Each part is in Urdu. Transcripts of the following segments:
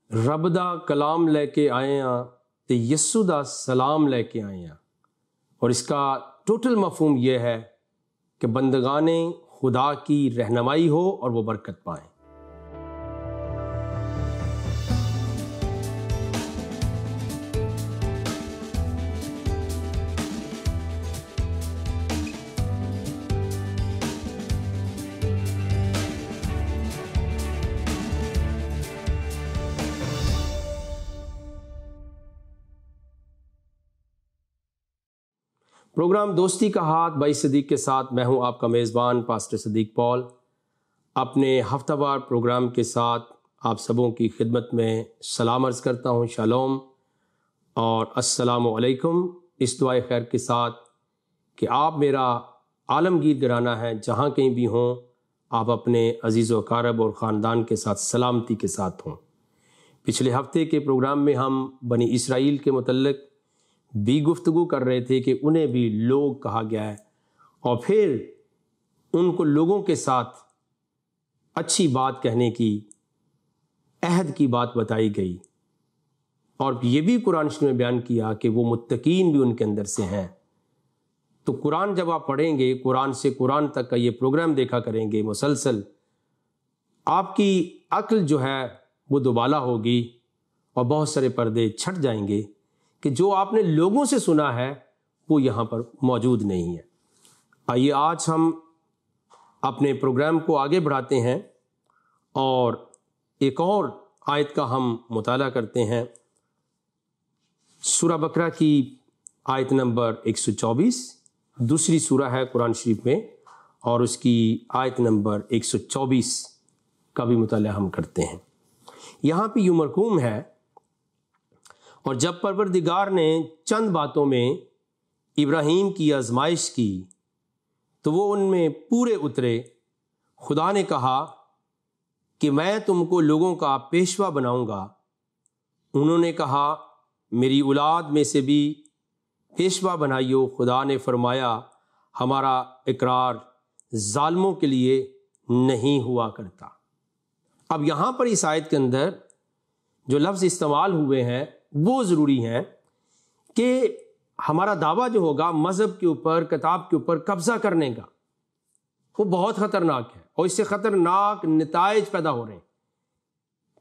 رب دا کلام لے کے آئے ہاں تے یسو دا سلام لے کے آئے ہاں، اور اس کا ٹوٹل مفہوم یہ ہے کہ بندگان خدا کی رہنمائی ہو اور وہ برکت پائیں۔ پروگرام دوستی کا ہاتھ بائی صدیق کے ساتھ میں ہوں آپ کا میزبان پاسٹر صدیق پال، اپنے ہفتہ وار پروگرام کے ساتھ آپ سبوں کی خدمت میں سلام عرض کرتا ہوں، شالوم اور السلام علیکم، اس دعائے خیر کے ساتھ کہ آپ میرا عالمگیر گھرانہ ہے جہاں کہیں بھی ہوں، آپ اپنے عزیز و اقارب اور خاندان کے ساتھ سلامتی کے ساتھ ہوں۔ پچھلے ہفتے کے پروگرام میں ہم بنی اسرائیل کے متعلق بھی گفتگو کر رہے تھے کہ انہیں بھی لوگ کہا گیا ہے، اور پھر ان کو لوگوں کے ساتھ اچھی بات کہنے کی عہد کی بات بتائی گئی، اور یہ بھی قرآن شریف میں بیان کیا کہ وہ متقین بھی ان کے اندر سے ہیں۔ تو قرآن جب آپ پڑھیں گے، قرآن سے قرآن تک کا یہ پروگرام دیکھا کریں گے مسلسل، آپ کی عقل جو ہے وہ دوبالا ہوگی اور بہت سارے پردے چھٹ جائیں گے کہ جو آپ نے لوگوں سے سنا ہے وہ یہاں پر موجود نہیں ہے۔ آئیے آج ہم اپنے پروگرام کو آگے بڑھاتے ہیں اور ایک اور آیت کا ہم مطالعہ کرتے ہیں، سورہ بقرہ کی آیت نمبر 124، دوسری سورہ ہے قرآن شریف میں، اور اس کی آیت نمبر 124 کا بھی مطالعہ ہم کرتے ہیں۔ یہاں پہ یوں مرقوم ہے، اور جب پروردگار نے چند باتوں میں ابراہیم کی آزمائش کی تو وہ ان میں پورے اترے۔ خدا نے کہا کہ میں تم کو لوگوں کا پیشوا بناؤں گا۔ انہوں نے کہا میری اولاد میں سے بھی پیشوا بنائیو۔ خدا نے فرمایا ہمارا اقرار ظالموں کے لیے نہیں ہوا کرتا۔ اب یہاں پر اس آیت کے اندر جو لفظ استعمال ہوئے ہیں وہ ضروری ہیں کہ ہمارا دعویٰ جو ہوگا مذہب کے اوپر، کتاب کے اوپر قبضہ کرنے کا، وہ بہت خطرناک ہے، اور اس سے خطرناک نتائج پیدا ہو رہے ہیں۔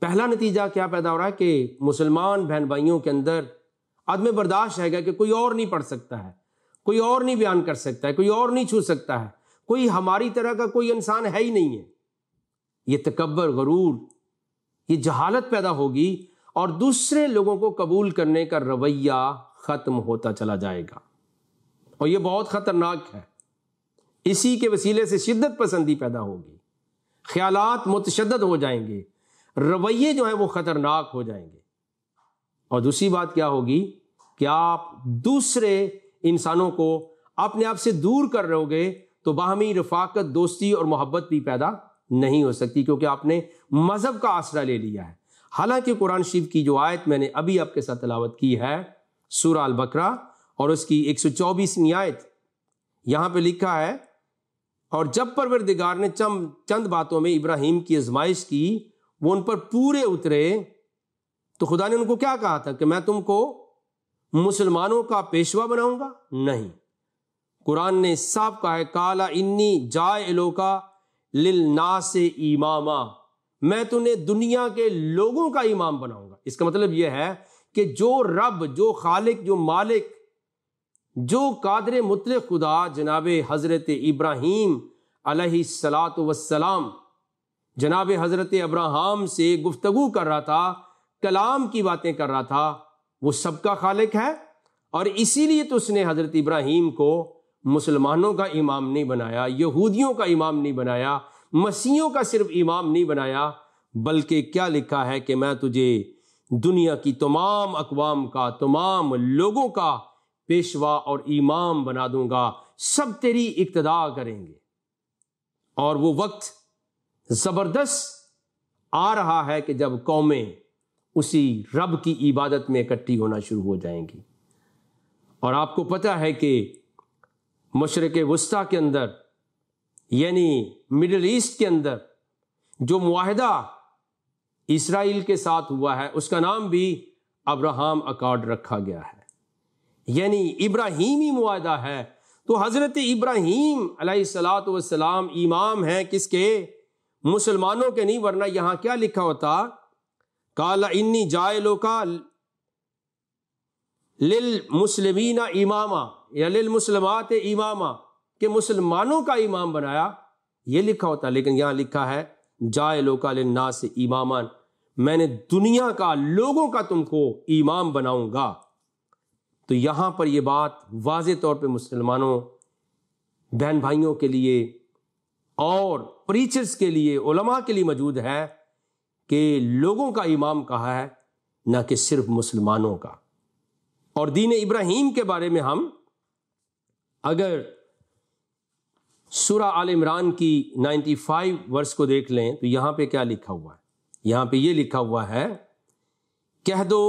پہلا نتیجہ کیا پیدا ہو رہا ہے کہ مسلمان بہن بھائیوں کے اندر عدم برداشت ہے گا کہ کوئی اور نہیں پڑھ سکتا ہے، کوئی اور نہیں بیان کر سکتا ہے، کوئی اور نہیں چھو سکتا ہے، کوئی ہماری طرح کا کوئی انسان ہے ہی نہیں ہے۔ یہ تکبر، غرور، یہ جہالت پیدا ہوگی، اور دوسرے لوگوں کو قبول کرنے کا رویہ ختم ہوتا چلا جائے گا، اور یہ بہت خطرناک ہے۔ اسی کے وسیلے سے شدت پسندی پیدا ہوگی، خیالات متشدد ہو جائیں گے، رویے جو ہیں وہ خطرناک ہو جائیں گے۔ اور دوسری بات کیا ہوگی کہ آپ دوسرے انسانوں کو اپنے آپ سے دور کر رہے ہوگے تو باہمی رفاقت، دوستی اور محبت بھی پیدا نہیں ہو سکتی، کیونکہ آپ نے مذہب کا آسرا لے لیا ہے۔ حالانکہ قرآن شریف کی جو آیت میں نے ابھی آپ کے ساتھ تلاوت کی ہے سورہ البقرہ اور اس کی 124ویں آیت، یہاں پہ لکھا ہے اور جب پروردگار نے چند باتوں میں ابراہیم کی آزمائش کی، وہ ان پر پورے اترے، تو خدا نے ان کو کیا کہا تھا کہ میں تم کو مسلمانوں کا پیشوا بناؤں گا؟ نہیں، قرآن نے صاف کہا ہے قال انی جاعلک للناس اماما، میں تمہیں دنیا کے لوگوں کا امام بناؤں گا۔ اس کا مطلب یہ ہے کہ جو رب، جو خالق، جو مالک، جو قادر مطلق خدا جناب حضرت ابراہیم علیہ السلام، جناب حضرت ابراہیم سے گفتگو کر رہا تھا، کلام کی باتیں کر رہا تھا، وہ سب کا خالق ہے، اور اسی لیے تو اس نے حضرت ابراہیم کو مسلمانوں کا امام نہیں بنایا، یہودیوں کا امام نہیں بنایا، مسیحیوں کا صرف امام نہیں بنایا، بلکہ کیا لکھا ہے کہ میں تجھے دنیا کی تمام اقوام کا، تمام لوگوں کا پیشوا اور امام بنا دوں گا، سب تیری اقتداء کریں گے۔ اور وہ وقت زبردست آ رہا ہے کہ جب قومیں اسی رب کی عبادت میں اکٹھی ہونا شروع ہو جائیں گی۔ اور آپ کو پتہ ہے کہ مشرق وسطیٰ کے اندر، یعنی مڈل ایسٹ کے اندر جو معاہدہ اسرائیل کے ساتھ ہوا ہے اس کا نام بھی ابراہم اکارڈ رکھا گیا ہے، یعنی ابراہیمی معاہدہ ہے۔ تو حضرت ابراہیم علیہ الصلاۃ والسلام امام ہیں کس کے؟ مسلمانوں کے نہیں، ورنہ یہاں کیا لکھا ہوتا؟ قال انی جاعلک للمسلمین اماما یا للمسلمات اماما، کہ مسلمانوں کا امام بنایا، یہ لکھا ہوتا، لیکن یہاں لکھا ہے جاعلک للناس اماما، میں نے دنیا کا، لوگوں کا تم کو امام بناؤں گا۔ تو یہاں پر یہ بات واضح طور پہ مسلمانوں بہن بھائیوں کے لیے اور پریچرز کے لیے، علماء کے لیے موجود ہے کہ لوگوں کا امام کہا ہے، نہ کہ صرف مسلمانوں کا۔ اور دین ابراہیم کے بارے میں ہم اگر سورہ آل عمران کی 95 ورس کو دیکھ لیں تو یہاں پہ کیا لکھا ہوا ہے؟ یہاں پہ یہ لکھا ہوا ہے، کہہ دو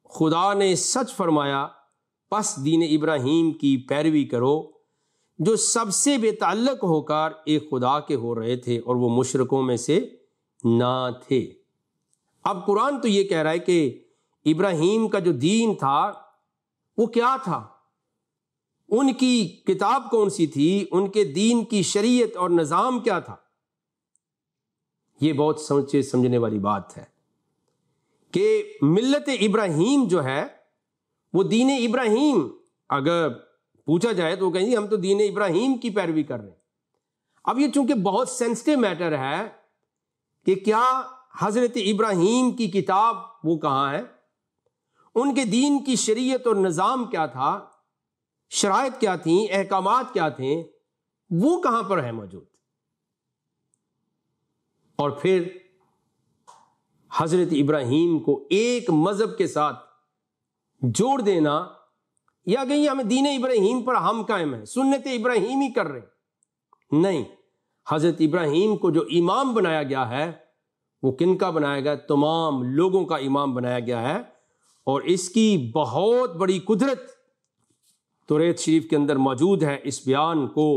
خدا نے سچ فرمایا، پس دین ابراہیم کی پیروی کرو، جو سب سے بے تعلق ہو کر ایک خدا کے ہو رہے تھے اور وہ مشرکوں میں سے نہ تھے۔ اب قرآن تو یہ کہہ رہا ہے کہ ابراہیم کا جو دین تھا وہ کیا تھا، ان کی کتاب کون سی تھی، ان کے دین کی شریعت اور نظام کیا تھا۔ یہ بہت سوچے سمجھنے والی بات ہے کہ ملت ابراہیم جو ہے وہ دین ابراہیم، اگر پوچھا جائے تو وہ کہیں گے ہم تو دین ابراہیم کی پیروی کر رہے ہیں۔ اب یہ چونکہ بہت سینسٹیو میٹر ہے کہ کیا حضرت ابراہیم کی کتاب وہ کہاں ہے، ان کے دین کی شریعت اور نظام کیا تھا، شرائط کیا تھیں، احکامات کیا تھے، وہ کہاں پر ہے موجود۔ اور پھر حضرت ابراہیم کو ایک مذہب کے ساتھ جوڑ دینا، یا کہیں ہمیں دین ابراہیم پر ہم قائم ہیں، سنت ابراہیمی کر رہے ہیں، نہیں، حضرت ابراہیم کو جو امام بنایا گیا ہے وہ کن کا بنایا گیا؟ تمام لوگوں کا امام بنایا گیا ہے۔ اور اس کی بہت بڑی قدرت توریت شریف کے اندر موجود ہے۔ اس بیان کو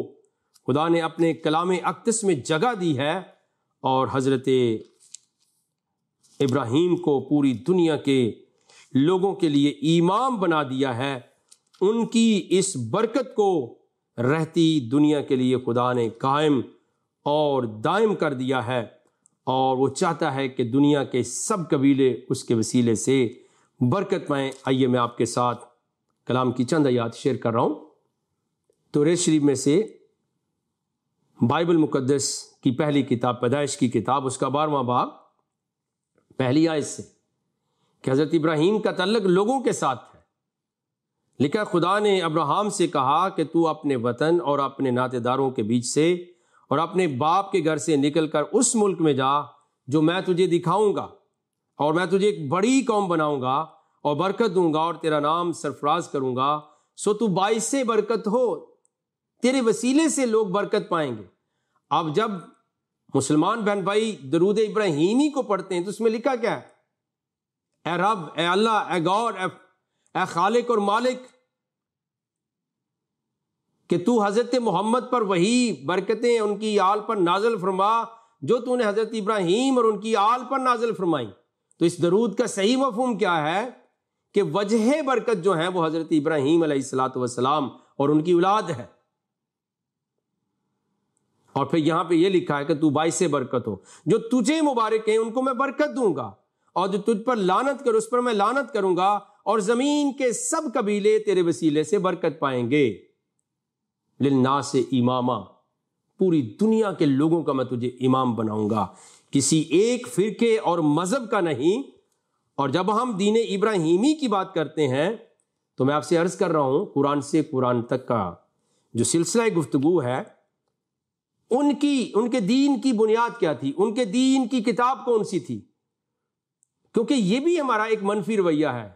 خدا نے اپنے کلام اقدس میں جگہ دی ہے اور حضرت ابراہیم کو پوری دنیا کے لوگوں کے لیے امام بنا دیا ہے۔ ان کی اس برکت کو رہتی دنیا کے لیے خدا نے قائم اور دائم کر دیا ہے، اور وہ چاہتا ہے کہ دنیا کے سب قبیلے اس کے وسیلے سے برکت پائیں۔ آئیے میں آپ کے ساتھ کلام کی چند آیات شیئر کر رہا ہوں توریت شریف میں سے، بائبل مقدس کی پہلی کتاب پیدائش کی کتاب، اس کا 12واں باب پہلی آیت سے، کہ حضرت ابراہیم کا تعلق لوگوں کے ساتھ ہے۔ لکھا خدا نے ابراہیم سے کہا کہ تو اپنے وطن اور اپنے ناطے داروں کے بیچ سے اور اپنے باپ کے گھر سے نکل کر اس ملک میں جا جو میں تجھے دکھاؤں گا، اور میں تجھے ایک بڑی قوم بناؤں گا اور برکت دوں گا اور تیرا نام سرفراز کروں گا، سو تو باعث برکت ہو، تیرے وسیلے سے لوگ برکت پائیں گے۔ اب جب مسلمان بہن بھائی درود ابراہیمی کو پڑھتے ہیں تو اس میں لکھا کیا ہے؟ اے رب، اے اللہ، اے گاڈ، اے خالق اور مالک، کہ تو حضرت محمد پر وہی برکتیں ان کی آل پر نازل فرما جو تو نے حضرت ابراہیم اور ان کی آل پر نازل فرمائی۔ تو اس درود کا صحیح مفہوم کیا ہے کہ وجہ برکت جو ہے وہ حضرت ابراہیم علیہ الصلاۃ والسلام اور ان کی اولاد ہے۔ اور پھر یہاں پہ یہ لکھا ہے کہ تو باعث برکت ہو، جو تجھے مبارک ہیں ان کو میں برکت دوں گا، اور جو تجھ پر لعنت کرو اس پر میں لعنت کروں گا، اور زمین کے سب قبیلے تیرے وسیلے سے برکت پائیں گے۔ للناس اماما، پوری دنیا کے لوگوں کا میں تجھے امام بناؤں گا، کسی ایک فرقے اور مذہب کا نہیں۔ اور جب ہم دین ابراہیمی کی بات کرتے ہیں تو میں آپ سے عرض کر رہا ہوں، قرآن سے قرآن تک کا جو سلسلہ گفتگو ہے، ان کے دین کی بنیاد کیا تھی، ان کے دین کی کتاب کون سی تھی؟ کیونکہ یہ بھی ہمارا ایک منفی رویہ ہے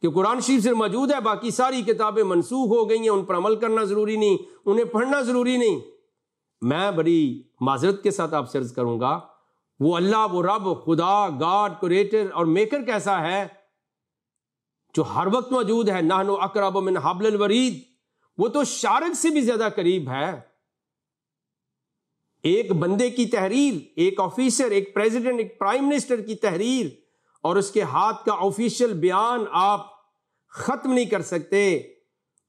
کہ قرآن شریف سے موجود ہے، باقی ساری کتابیں منسوخ ہو گئی ہیں، ان پر عمل کرنا ضروری نہیں، انہیں پڑھنا ضروری نہیں۔ میں بڑی معذرت کے ساتھ آپ سے عرض کروں گا، وہ اللہ، وہ رب، خدا، گاڈ، کریٹر اور میکر کیسا ہے جو ہر وقت موجود ہے؟ نحن اقرب من حبل الورید، وہ تو شارک سے بھی زیادہ قریب ہے۔ ایک بندے کی تحریر، ایک آفیسر، ایک پریزیڈنٹ، ایک پرائم منسٹر کی تحریر اور اس کے ہاتھ کا آفیشیل بیان آپ ختم نہیں کر سکتے،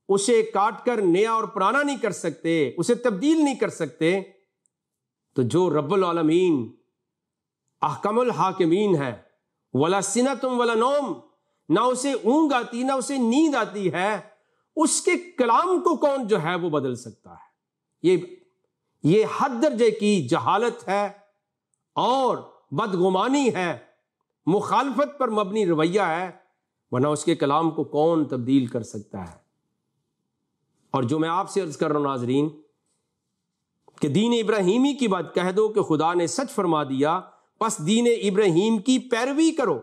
اسے کاٹ کر نیا اور پرانا نہیں کر سکتے، اسے تبدیل نہیں کر سکتے، تو جو رب العالمین احکم الحاکمین ہے، ولا سنتم ولا نوم، نہ اسے اونگ آتی نہ اسے نیند آتی ہے، اس کے کلام کو کون جو ہے وہ بدل سکتا ہے؟ یہ حد درجے کی جہالت ہے اور بدگمانی ہے، مخالفت پر مبنی رویہ ہے، ورنہ اس کے کلام کو کون تبدیل کر سکتا ہے؟ اور جو میں آپ سے عرض کر رہا ہوں ناظرین کہ دین ابراہیمی کی بات کہہ دو کہ خدا نے سچ فرما دیا، پس دین ابراہیم کی پیروی کرو،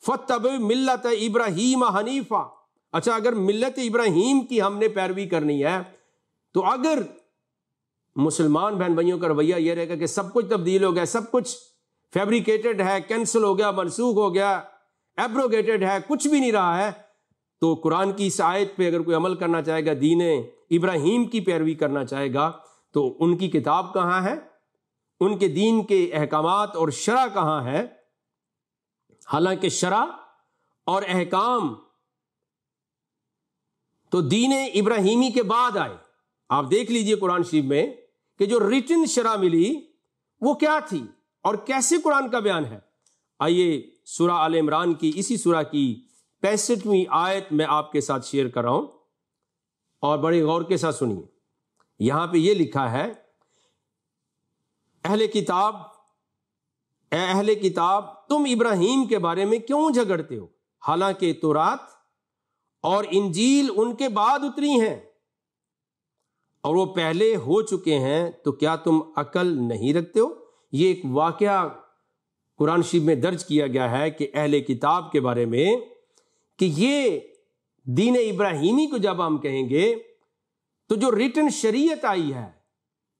فاتبعوا ملت ابراہیم حنیفا۔ اچھا، اگر ملت ابراہیم کی ہم نے پیروی کرنی ہے تو اگر مسلمان بہن بھائیوں کا رویہ یہ رہے گا کہ سب کچھ تبدیل ہو گیا، سب کچھ فیبریکیٹڈ ہے، کینسل ہو گیا، منسوخ ہو گیا، ایبروگیٹڈ ہے، کچھ بھی نہیں رہا ہے، تو قرآن کی اس آیت پہ اگر کوئی عمل کرنا چاہے گا، دین ابراہیم کی پیروی کرنا چاہے گا، تو ان کی کتاب کہاں ہے؟ ان کے دین کے احکامات اور شرع کہاں ہے؟ حالانکہ شرع اور احکام تو دین ابراہیمی کے بعد آئے۔ آپ دیکھ لیجئے قرآن شریف میں کہ جو ریٹن شرع ملی وہ کیا تھی اور کیسے قرآن کا بیان ہے۔ آئیے سورہ آل عمران کی اسی سورہ کی 65ویں آیت میں آپ کے ساتھ شیئر کر رہا ہوں، اور بڑے غور کے ساتھ سنیے۔ یہاں پہ یہ لکھا ہے، اہل کتاب، اے اہل کتاب، تم ابراہیم کے بارے میں کیوں جھگڑتے ہو، حالانکہ تورات اور انجیل ان کے بعد اتری ہیں اور وہ پہلے ہو چکے ہیں، تو کیا تم عقل نہیں رکھتے ہو؟ یہ ایک واقعہ قرآن شریف میں درج کیا گیا ہے کہ اہل کتاب کے بارے میں کہ یہ دین ابراہیمی کو جب ہم کہیں گے تو جو ریٹن شریعت آئی ہے،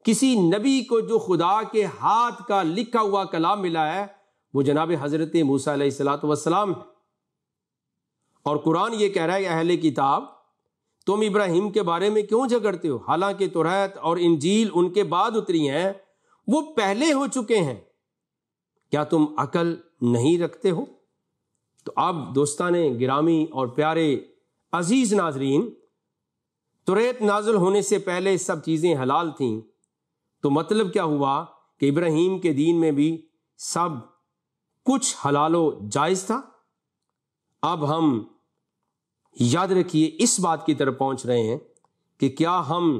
کسی نبی کو جو خدا کے ہاتھ کا لکھا ہوا کلام ملا ہے، وہ جناب حضرت موسیٰ علیہ الصلوۃ والسلام ہے۔ اور قرآن یہ کہہ رہا ہے کہ اہل کتاب تم ابراہیم کے بارے میں کیوں جھگڑتے ہو، حالانکہ تورات اور انجیل ان کے بعد اتری ہیں، وہ پہلے ہو چکے ہیں، کیا تم عقل نہیں رکھتے ہو؟ تو اب دوستان گرامی اور پیارے عزیز ناظرین، تورات نازل ہونے سے پہلے سب چیزیں حلال تھیں، تو مطلب کیا ہوا کہ ابراہیم کے دین میں بھی سب کچھ حلال و جائز تھا۔ اب ہم یاد رکھیے اس بات کی طرف پہنچ رہے ہیں کہ کیا ہم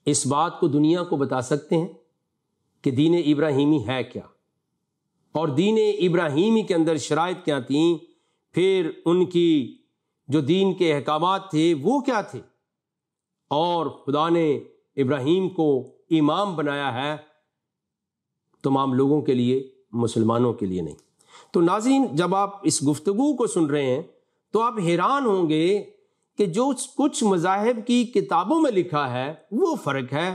اس بات کو دنیا کو بتا سکتے ہیں کہ دین ابراہیمی ہے کیا، اور دین ابراہیمی کے اندر شرائط کیا تھیں، پھر ان کی جو دین کے احکامات تھے وہ کیا تھے، اور خدا نے ابراہیم کو امام بنایا ہے تمام لوگوں کے لیے، مسلمانوں کے لیے نہیں۔ تو ناظرین، جب آپ اس گفتگو کو سن رہے ہیں تو آپ حیران ہوں گے کہ جو کچھ مذاہب کی کتابوں میں لکھا ہے وہ فرق ہے،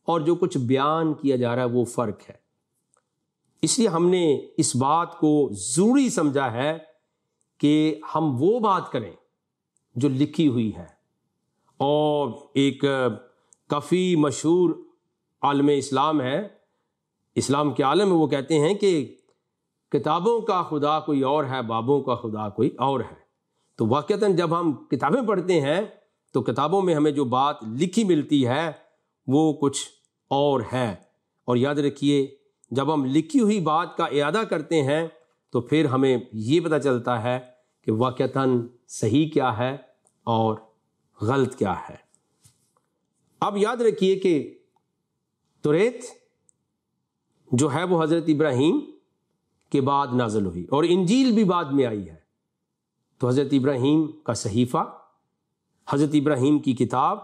اور جو کچھ بیان کیا جا رہا ہے وہ فرق ہے۔ اس لیے ہم نے اس بات کو ضروری سمجھا ہے کہ ہم وہ بات کریں جو لکھی ہوئی ہے۔ اور ایک کافی مشہور عالم اسلام ہے، اسلام کے عالم میں، وہ کہتے ہیں کہ کتابوں کا خدا کوئی اور ہے، بابوں کا خدا کوئی اور ہے۔ تو واقعتاً جب ہم کتابیں پڑھتے ہیں تو کتابوں میں ہمیں جو بات لکھی ملتی ہے وہ کچھ اور ہے، اور یاد رکھیے جب ہم لکھی ہوئی بات کا اعادہ کرتے ہیں تو پھر ہمیں یہ پتہ چلتا ہے کہ واقعتاً صحیح کیا ہے اور غلط کیا ہے۔ اب یاد رکھیے کہ تورات جو ہے وہ حضرت ابراہیم کے بعد نازل ہوئی، اور انجیل بھی بعد میں آئی ہے۔ تو حضرت ابراہیم کا صحیفہ، حضرت ابراہیم کی کتاب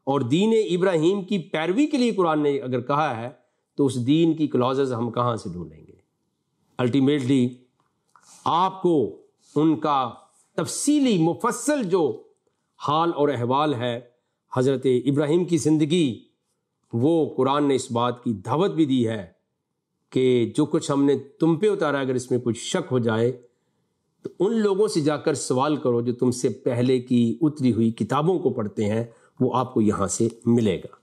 اور دین ابراہیم کی پیروی کے لیے قرآن نے اگر کہا ہے تو اس دین کی کلازز ہم کہاں سے ڈھونڈیں گے؟ الٹیمیٹلی آپ کو ان کا تفصیلی مفصل جو حال اور احوال ہے حضرت ابراہیم کی زندگی، وہ قرآن نے اس بات کی دعوت بھی دی ہے کہ جو کچھ ہم نے تم پہ اتارا، اگر اس میں کچھ شک ہو جائے تو ان لوگوں سے جا کر سوال کرو جو تم سے پہلے کی اتری ہوئی کتابوں کو پڑھتے ہیں، وہ آپ کو یہاں سے ملے گا۔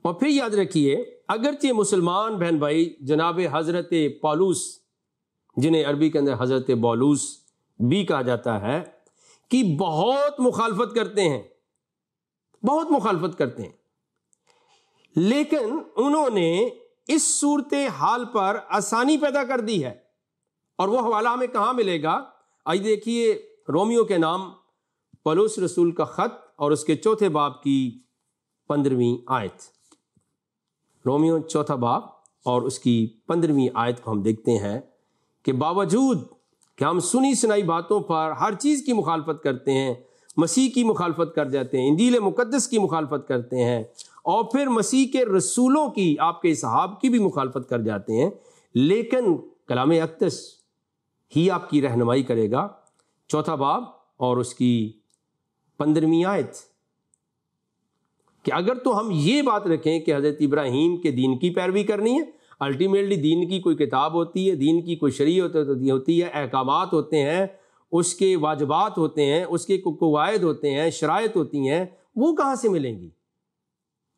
اور پھر یاد رکھیے اگرچہ مسلمان بہن بھائی جناب حضرت پولس، جنہیں عربی کے اندر حضرت بولوس بھی کہا جاتا ہے، کہ بہت مخالفت کرتے ہیں، بہت مخالفت کرتے ہیں، لیکن انہوں نے اس صورت حال پر آسانی پیدا کر دی ہے۔ اور وہ حوالہ ہمیں کہاں ملے گا؟ آئیے دیکھیے رومیو کے نام پولس رسول کا خط اور اس کے 4 باب کی 15ویں آیت۔ رومیو 4 باب اور اس کی 15ویں آیت کو ہم دیکھتے ہیں کہ باوجود کہ ہم سنی سنائی باتوں پر ہر چیز کی مخالفت کرتے ہیں، مسیح کی مخالفت کر جاتے ہیں، انجیل مقدس کی مخالفت کرتے ہیں، اور پھر مسیح کے رسولوں کی، آپ کے اصحاب کی بھی مخالفت کر جاتے ہیں، لیکن کلام اقدس ہی آپ کی رہنمائی کرے گا۔ 4 باب اور اس کی 15ویں آیت کہ اگر تو ہم یہ بات رکھیں کہ حضرت ابراہیم کے دین کی پیروی کرنی ہے، الٹیمیٹلی دین کی کوئی کتاب ہوتی ہے، دین کی کوئی شریعت ہوتی ہے، احکامات ہوتے ہیں، اس کے واجبات ہوتے ہیں، اس کے قواعد ہوتے ہیں، شرائط ہوتی ہیں، وہ کہاں سے ملیں گی؟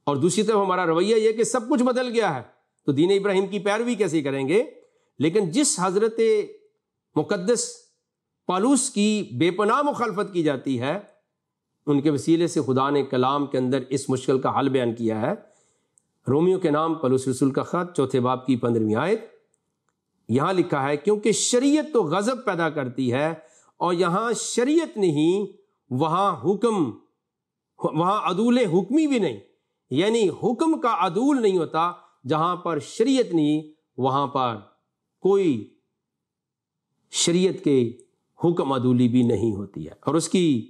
اور دوسری طرف ہمارا رویہ یہ کہ سب کچھ بدل گیا ہے، تو دین ابراہیم کی پیروی کیسے کریں گے؟ لیکن جس حضرت مقدس پالوس کی بے پناہ مخالفت کی جاتی ہے، ان کے وسیلے سے خدا نے کلام کے اندر اس مشکل کا حل بیان کیا ہے۔ رومیو کے نام پولس رسول کا خط 4 باب کی 15ویں آیت، یہاں لکھا ہے کیونکہ شریعت تو غضب پیدا کرتی ہے، اور یہاں شریعت نہیں، وہاں حکم، وہاں عدول حکمی بھی نہیں، یعنی حکم کا عدول نہیں ہوتا، جہاں پر شریعت نہیں وہاں پر کوئی شریعت کے حکم عدولی بھی نہیں ہوتی ہے۔ اور اس کی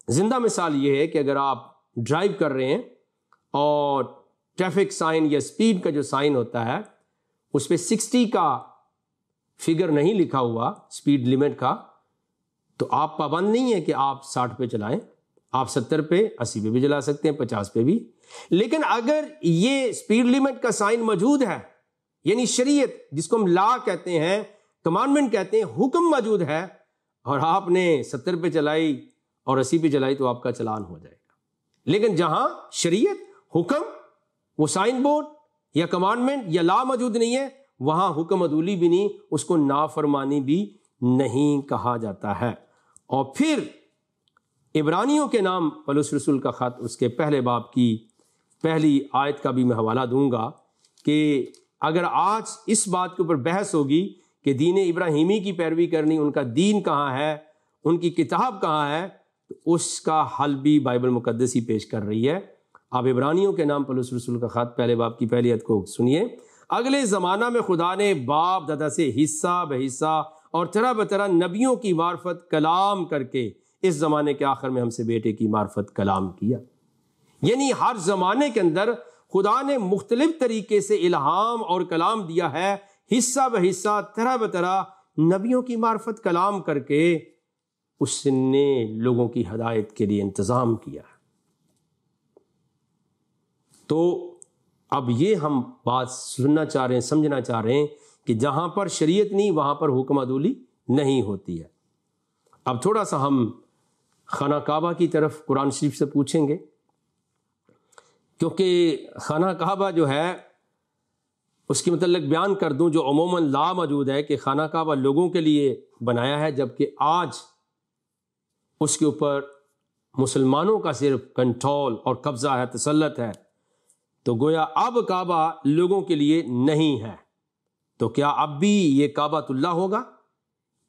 زندہ مثال یہ ہے کہ اگر آپ ڈرائیو کر رہے ہیں اور ٹریفک سائن یا سپیڈ کا جو سائن ہوتا ہے اس پہ 60 کا فگر نہیں لکھا ہوا سپیڈ لیمٹ کا، تو آپ پابند نہیں ہے کہ آپ 60 پہ چلائیں، آپ 70 پہ، 80 پہ بھی چلا سکتے ہیں، 50 پہ بھی۔ لیکن اگر یہ سپیڈ لیمٹ کا سائن موجود ہے، یعنی شریعت جس کو ہم لا کہتے ہیں، کمانڈمنٹ کہتے ہیں، حکم موجود ہے، اور آپ نے 70 پہ چلائی اور 80 پہ چلائی، تو آپ کا چلان ہو جائے گا۔ لیکن جہاں شریعت، حکم، وہ سائن بورڈ یا کمانڈمنٹ یا لا موجود نہیں ہے، وہاں حکم عدولی بھی نہیں، اس کو نافرمانی بھی نہیں کہا جاتا ہے۔ اور پھر عبرانیوں کے نام پولس رسول کا خط، اس کے 1 باب کی 1 آیت کا بھی میں حوالہ دوں گا کہ اگر آج اس بات کے اوپر بحث ہوگی کہ دین ابراہیمی کی پیروی کرنی، ان کا دین کہاں ہے، ان کی کتاب کہاں ہے، تو اس کا حل بھی بائبل مقدس ہی پیش کر رہی ہے۔ آپ عبرانیوں کے نام پولس رسول کا خط 1 باب کی 1 آیت کو سنیے۔ اگلے زمانہ میں خدا نے باپ دادا سے حصہ بحصہ اور طرح بطرح نبیوں کی معرفت کلام کر کے اس زمانے کے آخر میں ہم سے بیٹے کی معرفت کلام کیا۔ یعنی ہر زمانے کے اندر خدا نے مختلف طریقے سے الہام اور کلام دیا ہے، حصہ بحصہ، طرح بطرح نبیوں کی معرفت کلام کر کے اس نے لوگوں کی ہدایت کے لیے انتظام کیا۔ تو اب یہ ہم بات سننا چاہ رہے ہیں، سمجھنا چاہ رہے ہیں کہ جہاں پر شریعت نہیں وہاں پر حکم عدولی نہیں ہوتی ہے۔ اب تھوڑا سا ہم خانہ کعبہ کی طرف قرآن شریف سے پوچھیں گے، کیونکہ خانہ کعبہ جو ہے اس کے متعلق بیان کر دوں، جو عموماً لا موجود ہے کہ خانہ کعبہ لوگوں کے لیے بنایا ہے، جبکہ آج اس کے اوپر مسلمانوں کا صرف کنٹرول اور قبضہ ہے، تسلط ہے، تو گویا اب کعبہ لوگوں کے لیے نہیں ہے۔ تو کیا اب بھی یہ کعبۃ اللہ ہوگا،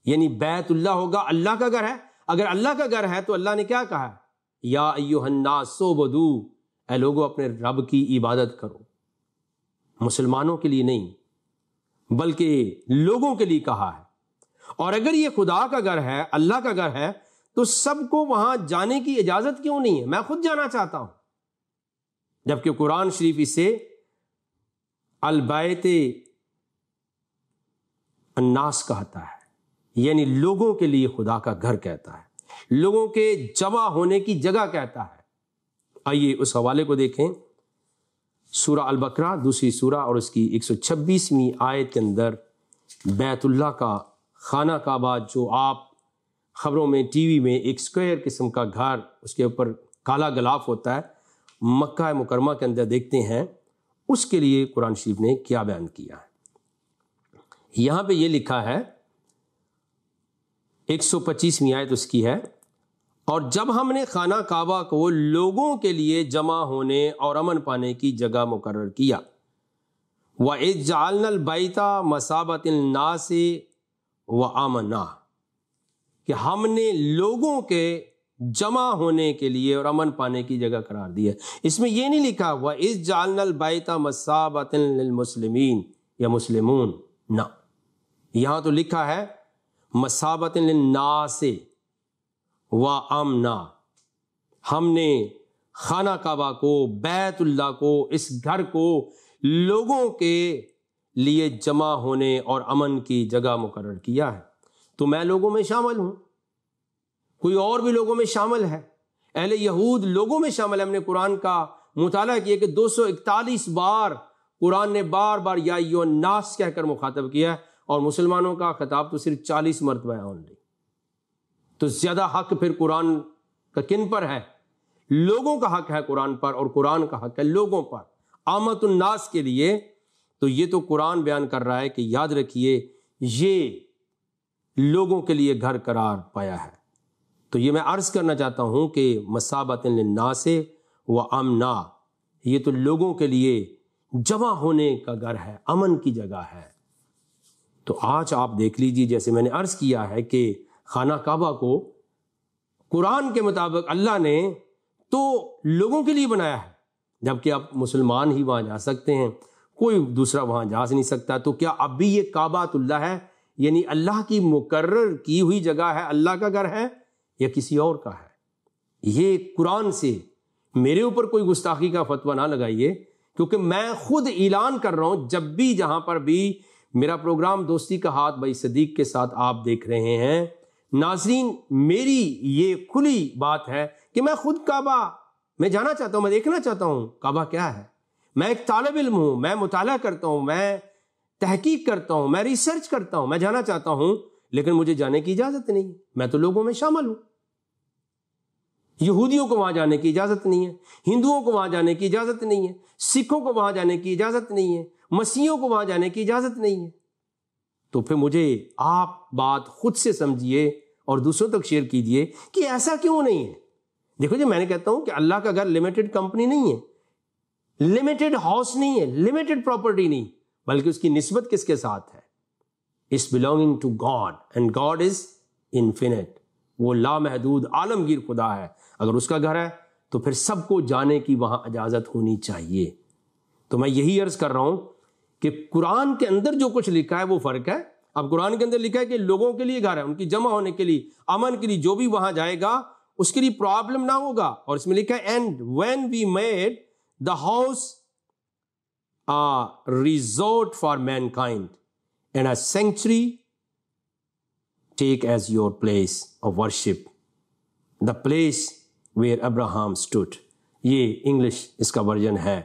یعنی بیت اللہ ہوگا، اللہ کا گھر ہے؟ اگر اللہ کا گھر ہے تو اللہ نے کیا کہا ہے؟ یا ایھا الناس اعبدوا، اے لوگوں اپنے رب کی عبادت کرو۔ مسلمانوں کے لیے نہیں بلکہ لوگوں کے لیے کہا ہے۔ اور اگر یہ خدا کا گھر ہے، اللہ کا گھر ہے، تو سب کو وہاں جانے کی اجازت کیوں نہیں ہے؟ میں خود جانا چاہتا ہوں، جبکہ قرآن شریف اسے البیت الناس کہتا ہے، یعنی لوگوں کے لیے خدا کا گھر کہتا ہے، لوگوں کے جمع ہونے کی جگہ کہتا ہے۔ آئیے اس حوالے کو دیکھیں، سورہ البقرہ 2 سورہ اور اس کی 126ویں آیت کے اندر بیت اللہ کا خانہ کعبہ، جو آپ خبروں میں، ٹی وی میں ایک اسکوائر قسم کا گھر، اس کے اوپر کالا غلاف ہوتا ہے، مکہ مکرمہ کے اندر دیکھتے ہیں، اس کے لیے قرآن شریف نے کیا بیان کیا ہے. یہاں پہ یہ لکھا ہے 125ویں آیت اس کی ہے، اور جب ہم نے خانہ کعبہ کو لوگوں کے لیے جمع ہونے اور امن پانے کی جگہ مقرر کیا، وَإِذْ جَعَلْنَا الْبَيْتَ مَثَابَةً لِلنَّاسِ وَأَمْنًا، کہ ہم نے لوگوں کے جمع ہونے کے لیے اور امن پانے کی جگہ قرار دی ہے. اس میں یہ نہیں لکھا وَإِذْ جَعَلْنَا الْبَيْتَ مَثَابَةً لِلْمُسْلِمِينَ یا مسلمون، نہ، یہاں تو لکھا ہے مَثَابَةً لِلنَّاسِ وَأَمْنًا. ہم نے خانہ کعبہ کو، بیت اللہ کو، اس گھر کو لوگوں کے لیے جمع ہونے اور امن کی جگہ مقرر کیا ہے. تو میں لوگوں میں شامل ہوں، کوئی اور بھی لوگوں میں شامل ہے. اہل یہود لوگوں میں شامل ہے. ہم نے قرآن کا مطالعہ کیا کہ 241 بار قرآن نے بار بار یا ایھا الناس کہہ کر مخاطب کیا ہے، اور مسلمانوں کا خطاب تو صرف 40 مرتبہ ہے اونلی. تو زیادہ حق پھر قرآن کا کن پر ہے؟ لوگوں کا حق ہے قرآن پر، اور قرآن کا حق ہے لوگوں پر، عامت الناس کے لیے. تو یہ تو قرآن بیان کر رہا ہے کہ یاد رکھیے یہ لوگوں کے لیے گھر قرار پایا ہے. تو یہ میں عرض کرنا چاہتا ہوں کہ مَثَابَةً لِلنَّاسِ وَأَمْنًا، یہ تو لوگوں کے لیے جمع ہونے کا گھر ہے، امن کی جگہ ہے. تو آج آپ دیکھ لیجیے، جیسے میں نے عرض کیا ہے کہ خانہ کعبہ کو قرآن کے مطابق اللہ نے تو لوگوں کے لیے بنایا ہے، جبکہ آپ مسلمان ہی وہاں جا سکتے ہیں، کوئی دوسرا وہاں جا نہیں سکتا. تو کیا اب بھی یہ کعبۃ اللہ ہے، یعنی اللہ کی مقرر کی ہوئی جگہ ہے، اللہ کا گھر ہے، یا کسی اور کا ہے؟ یہ قرآن سے میرے اوپر کوئی گستاخی کا فتویٰ نہ لگائیے، کیونکہ میں خود اعلان کر رہا ہوں جب بھی جہاں پر بھی میرا پروگرام دوستی کا ہاتھ بھائی صدیق کے ساتھ آپ دیکھ رہے ہیں، ناظرین میری یہ کھلی بات ہے کہ میں خود کعبہ میں جانا چاہتا ہوں، میں دیکھنا چاہتا ہوں کعبہ کیا ہے. میں ایک طالب علم ہوں، میں مطالعہ کرتا ہوں، میں تحقیق کرتا ہوں، میں ریسرچ کرتا ہوں، میں جانا چاہتا ہوں، لیکن مجھے جانے کی اجازت نہیں. میں تو لوگوں میں شامل ہوں. یہودیوں کو وہاں جانے کی اجازت نہیں ہے، ہندوؤں کو وہاں جانے کی اجازت نہیں ہے، سکھوں کو وہاں جانے کی اجازت نہیں ہے، مسیحیوں کو وہاں جانے کی اجازت نہیں ہے. تو پھر مجھے آپ بات خود سے سمجھیے اور دوسروں تک شیئر کیجیے کہ ایسا کیوں نہیں ہے. دیکھو جی، میں نے کہتا ہوں کہ اللہ کا گھر لمیٹڈ کمپنی نہیں ہے، لمیٹڈ ہاؤس نہیں ہے، لمیٹڈ پراپرٹی نہیں، بلکہ اس کی نسبت کس کے ساتھ ہے؟ It's belonging to God and God is infinite. وہ لامحدود عالمگیر خدا ہے. اگر اس کا گھر ہے تو پھر سب کو جانے کی وہاں اجازت ہونی چاہیے. تو میں یہی عرض کر رہا ہوں کہ قرآن کے اندر جو کچھ لکھا ہے وہ فرق ہے. اب قرآن کے اندر لکھا ہے کہ لوگوں کے لیے گھر ہے، ان کی جمع ہونے کے لیے، امن کے لیے، جو بھی وہاں جائے گا اس کے لیے پرابلم نہ ہوگا. اور اس میں لکھا ہے and when we made the house resort for mankind and a sanctuary, take as your place of worship the place where Abraham stood. یہ انگلش اس کا ورژن ہے.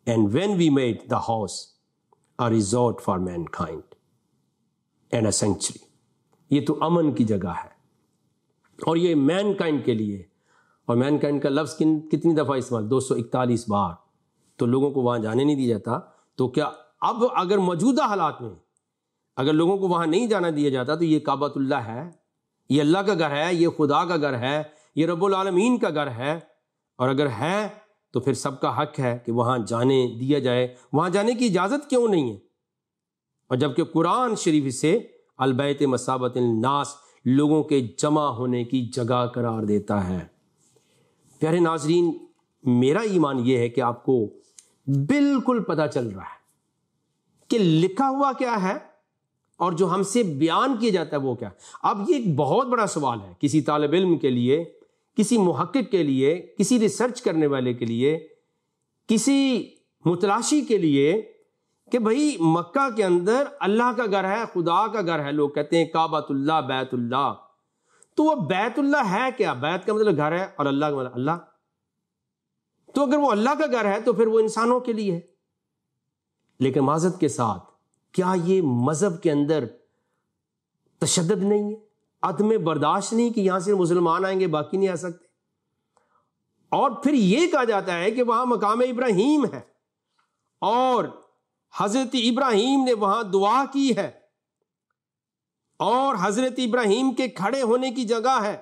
And when we made the house a resort for mankind and a sanctuary. یہ تو امن کی جگہ ہے، اور یہ مین کائنڈ کے لیے. اور مین کائنڈ کا لفظ کتنی دفعہ استعمال؟ 241 بار. تو لوگوں کو وہاں جانے نہیں دیا جاتا. تو کیا اب اگر موجودہ حالات میں اگر لوگوں کو وہاں نہیں جانا دیا جاتا تو یہ کعبۃ اللہ ہے، یہ اللہ کا گھر ہے، یہ خدا کا گھر ہے، یہ رب العالمین کا گھر ہے. اور اگر ہے تو پھر سب کا حق ہے کہ وہاں جانے دیا جائے. وہاں جانے کی اجازت کیوں نہیں ہے؟ اور جبکہ قرآن شریف سے البیت مثابۃ للناس، لوگوں کے جمع ہونے کی جگہ قرار دیتا ہے. پیارے ناظرین، میرا ایمان یہ ہے کہ آپ کو بالکل پتہ چل رہا ہے کہ لکھا ہوا کیا ہے اور جو ہم سے بیان کیا جاتا ہے وہ کیا ہے. اب یہ ایک بہت بڑا سوال ہے کسی طالب علم کے لیے، کسی محقق کے لیے، کسی ریسرچ کرنے والے کے لیے، کسی متلاشی کے لیے، کہ بھئی مکہ کے اندر اللہ کا گھر ہے، خدا کا گھر ہے. لوگ کہتے ہیں کعبۃ اللہ، بیت اللہ. تو وہ بیت اللہ ہے کیا؟ بیت کا مطلب گھر ہے اور اللہ کا مطلب اللہ. تو اگر وہ اللہ کا گھر ہے تو پھر وہ انسانوں کے لیے ہے. لیکن معذرت کے ساتھ، کیا یہ مذہب کے اندر تشدد نہیں ہے، عدم برداشت نہیں کہ یہاں سے مسلمان آئیں گے باقی نہیں آ سکتے؟ اور پھر یہ کہا جاتا ہے کہ وہاں مقام ابراہیم ہے اور حضرت ابراہیم نے وہاں دعا کی ہے، اور حضرت ابراہیم کے کھڑے ہونے کی جگہ ہے،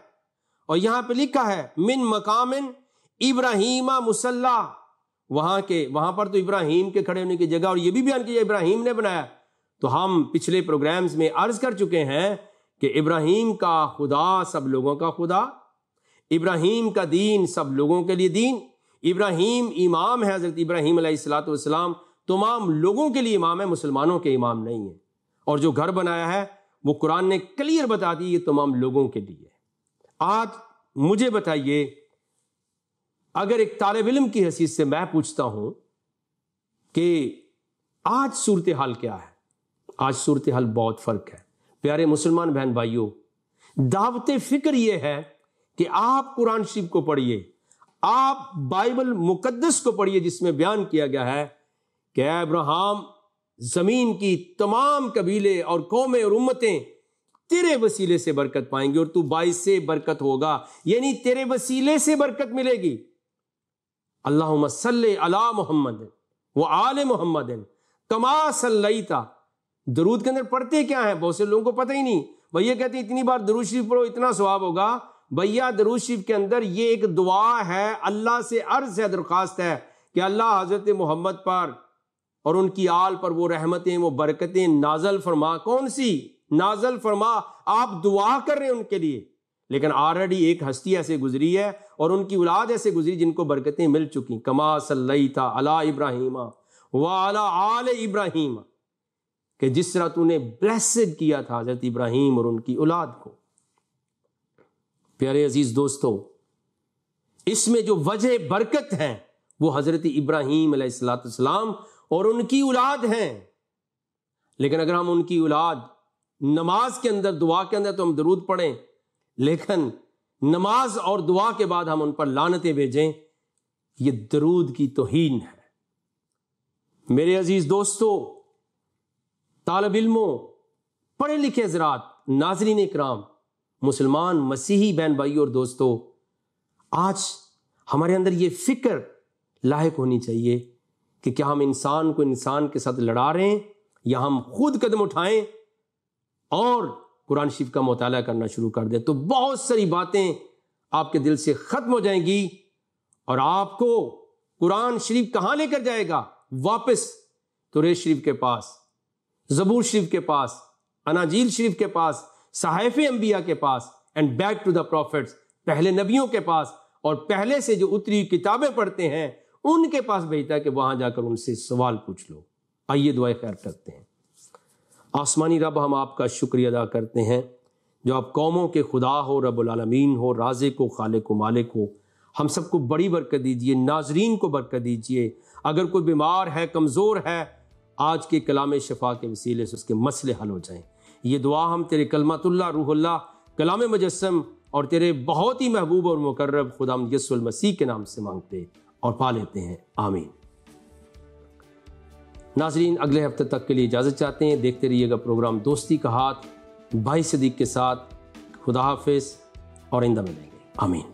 اور یہاں پہ لکھا ہے من مقام ابراہیم مصلی، وہاں پر تو ابراہیم کے کھڑے ہونے کی جگہ، اور یہ بھی بیان کیا ابراہیم نے بنایا۔ تو ہم پچھلے پروگرامز میں عرض کر چکے ہیں کہ ابراہیم کا خدا سب لوگوں کا خدا، ابراہیم کا دین سب لوگوں کے لیے دین، ابراہیم امام ہے، حضرت ابراہیم علیہ الصلوۃ والسلام تمام لوگوں کے لیے امام ہے، مسلمانوں کے امام نہیں ہے، اور جو گھر بنایا ہے وہ قرآن نے کلیئر بتا دی یہ تمام لوگوں کے لیے۔ آج مجھے بتائیے، اگر ایک طالب علم کی حیثیت سے میں پوچھتا ہوں کہ آج صورتحال کیا ہے؟ آج صورتحال بہت فرق ہے پیارے مسلمان بہن بھائیوں۔ دعوت فکر یہ ہے کہ آپ قرآن شریف کو پڑھیے، آپ بائبل مقدس کو پڑھیے، جس میں بیان کیا گیا ہے کہ اے ابراہیم، زمین کی تمام قبیلے اور قومیں اور امتیں تیرے وسیلے سے برکت پائیں گی، اور تو باعث سے برکت ہوگا، یعنی تیرے وسیلے سے برکت ملے گی۔ اللہم صلی علی محمد وآل محمد کما صلیت۔ درود کے اندر پڑھتے کیا ہیں؟ بہت سے لوگوں کو پتہ ہی نہیں، بھیا کہتے ہیں اتنی بار درود شریف پڑھو اتنا ثواب ہوگا۔ بھیا درود شریف کے اندر یہ ایک دعا ہے، اللہ سے عرض ہے، درخواست ہے کہ اللہ حضرت محمد پر اور ان کی آل پر وہ رحمتیں وہ برکتیں نازل فرما۔ کون سی نازل فرما؟ آپ دعا کر رہے ہیں ان کے لیے، لیکن آلریڈی ایک ہستی ایسے گزری ہے اور ان کی اولاد ایسے گزری جن کو برکتیں مل چکی۔ کما صلیت علی ابراہیم وعلی آل ابراہیم، کہ جس طرح تو نے بلیسڈ کیا تھا حضرت ابراہیم اور ان کی اولاد کو۔ پیارے عزیز دوستو، اس میں جو وجہ برکت ہے وہ حضرت ابراہیم علیہ الصلوۃ والسلام اور ان کی اولاد ہیں، لیکن اگر ہم ان کی اولاد نماز کے اندر دعا کے اندر تو ہم درود پڑھیں، لیکن نماز اور دعا کے بعد ہم ان پر لعنتیں بھیجیں، یہ درود کی توہین ہے۔ میرے عزیز دوستو، طالب علموں، پڑھے لکھے حضرات، ناظرین اکرام، مسلمان مسیحی بہن بھائی اور دوستو، آج ہمارے اندر یہ فکر لاحق ہونی چاہیے کہ کیا ہم انسان کو انسان کے ساتھ لڑا رہے ہیں، یا ہم خود قدم اٹھائیں اور قرآن شریف کا مطالعہ کرنا شروع کر دیں، تو بہت ساری باتیں آپ کے دل سے ختم ہو جائیں گی، اور آپ کو قرآن شریف کہاں لے کر جائے گا؟ واپس توریت شریف کے پاس، زبور شریف کے پاس، اناجیل شریف کے پاس، صحائف انبیاء کے پاس، and back to the prophets, پہلے نبیوں کے پاس، اور پہلے سے جو اتری کتابیں پڑھتے ہیں ان کے پاس بھیجتا ہے کہ وہاں جا کر ان سے سوال پوچھ لو۔ آئیے دعائے خیر کرتے ہیں۔ آسمانی رب، ہم آپ کا شکریہ ادا کرتے ہیں جو آپ قوموں کے خدا ہو، رب العالمین ہو، رازق ہو، خالق و مالک ہو۔ ہم سب کو بڑی برکت دیجئے، ناظرین کو برکت دیجئے۔ اگر کوئی بیمار ہے، کمزور ہے، آج کے کلام شفا کے وسیلے سے اس کے مسئلے حل ہو جائیں۔ یہ دعا ہم تیرے کلمت اللہ، روح اللہ، کلام مجسم اور تیرے بہت ہی محبوب اور مقرب خدا یسوع المسیح کے نام سے مانگتے اور پا لیتے ہیں، آمین۔ ناظرین، اگلے ہفتے تک کے لیے اجازت چاہتے ہیں۔ دیکھتے رہیے گا پروگرام دوستی کا ہاتھ بھائی صدیق کے ساتھ۔ خدا حافظ، اور آئندہ ملیں گے، آمین۔